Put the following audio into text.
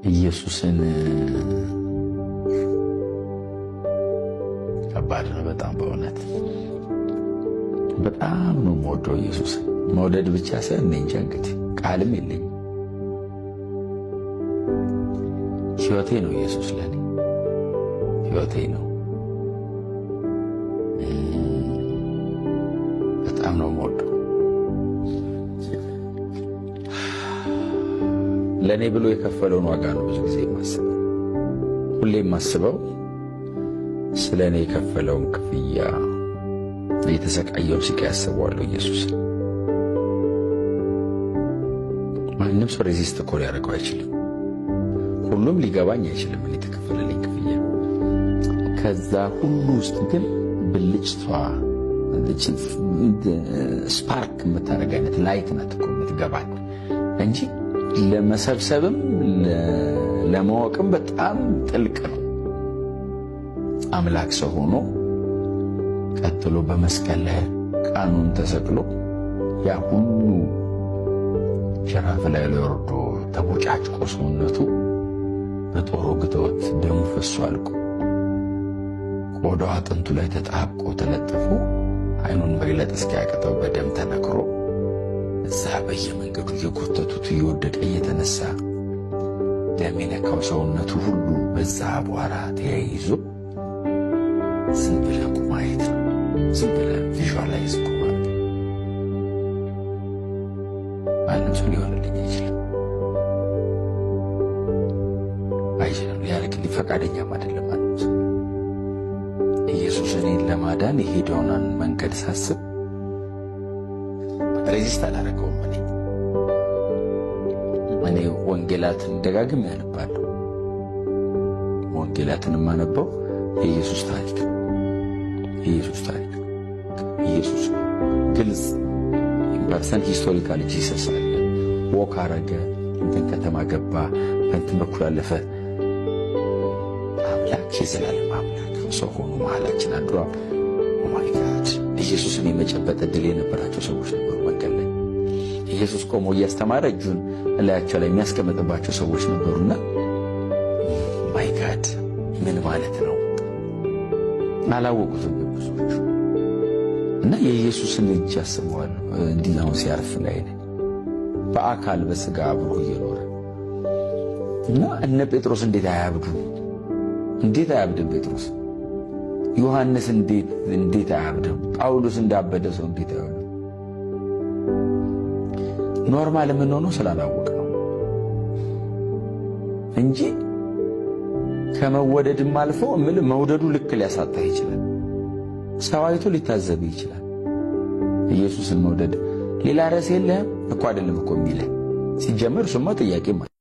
ኢየሱስን ከባድ ነው በጣም በእውነት በጣም ነው የምወደው ኢየሱስን። መውደድ ብቻ ሳይሆን እኔ እንጃ እንግዲህ ቃልም የለኝም። ሕይወቴ ነው ኢየሱስ ለኔ ሕይወቴ ነው። በጣም ነው የምወደው። ለኔ ብሎ የከፈለውን ዋጋ ነው ብዙ ጊዜ የማስበው። ሁሌ የማስበው ስለ እኔ የከፈለውን ክፍያ የተሰቃየውን ስቃይ ያስበዋለሁ ኢየሱስ። ማንም ሰው ሬዚስት እኮ ሊያደርገው አይችልም። ሁሉም ሊገባኝ አይችልም እኔ የተከፈለልኝ ክፍያ። ከዛ ሁሉ ውስጥ ግን ብልጭቷ ስፓርክ የምታደርግ አይነት ላይት ናት እኮ የምትገባኝ እንጂ ለመሰብሰብም ለማወቅም በጣም ጥልቅ ነው። አምላክ ሰው ሆኖ ቀጥሎ በመስቀል ላይ ቃኑን ተሰቅሎ ያ ሁሉ ጅራፍ ላይ ወርዶ ተቦጫጭቆ ሰውነቱ በጦር ወግተውት ደሙ ፈሶ አልቆ ቆዳው አጥንቱ ላይ ተጣብቆ ተለጥፎ አይኑን መግለጥ እስኪያቅተው በደም ተነክሮ እዛ በየመንገዱ እየጎተቱት እየወደቀ እየተነሳ ደም የነካው ሰውነቱ ሁሉ በዛ አቧራ ተያይዞ ዝም ብለህ ማየት ነው። ዝም ብለህ ቪዥዋላይዝ ማለት ነው። ማንም ሰው ሊሆንልኝ አይችልም ሊያደርግልኝ ፈቃደኛም አይደለም ማንም ሰው። ኢየሱስ እኔን ለማዳን የሄደውን መንገድ ሳስብ ሬዚስት አላደረገውም። እኔ ወንጌላትን ደጋግሜ ያነባለሁ። ወንጌላትን የማነበው የኢየሱስ ታሪክ ኢየሱስ ግልጽ ኢምፐርሰንት ሂስቶሪካል ጂሰስ አለ። ወክ አረገ፣ እንትን ከተማ ገባ፣ በእንትን በኩል አለፈ። አምላክ የዘላለም አምላክ ሰው ሆኖ መሃላችን አድሯል። ኦማይ ጋድ ኢየሱስን የመጨበጥ ዕድል የነበራቸው ሰዎች ነበሩ መንገድ ላይ። ኢየሱስ ቆሞ እያስተማረ እጁን እላያቸው ላይ የሚያስቀምጥባቸው ሰዎች ነበሩና ማይ ጋድ ምን ማለት ነው አላወቁትም ብዙዎቹ። እና የኢየሱስን እጅ ያስበዋል እንዲህ አሁን ሲያርፍ ላይ በአካል በስጋ አብሮ እየኖረ እና እነ ጴጥሮስ እንዴት አያብዱም? እንዴት አያብድም ጴጥሮስ? ዮሐንስ እንዴት አያብድም? ጳውሎስ እንዳበደ ሰው እንዴት አይሆንም? ኖርማል የምንሆነው ስላላወቅ ነው እንጂ ከመወደድም አልፎ መውደዱ ልክ ሊያሳጣህ ይችላል። ሰው አይቶ ሊታዘብ ይችላል። ኢየሱስን መውደድ ሌላ ርዕስ የለህም እኮ አይደለም እኮ የሚልህ ሲጀመር እሱማ ጥያቄ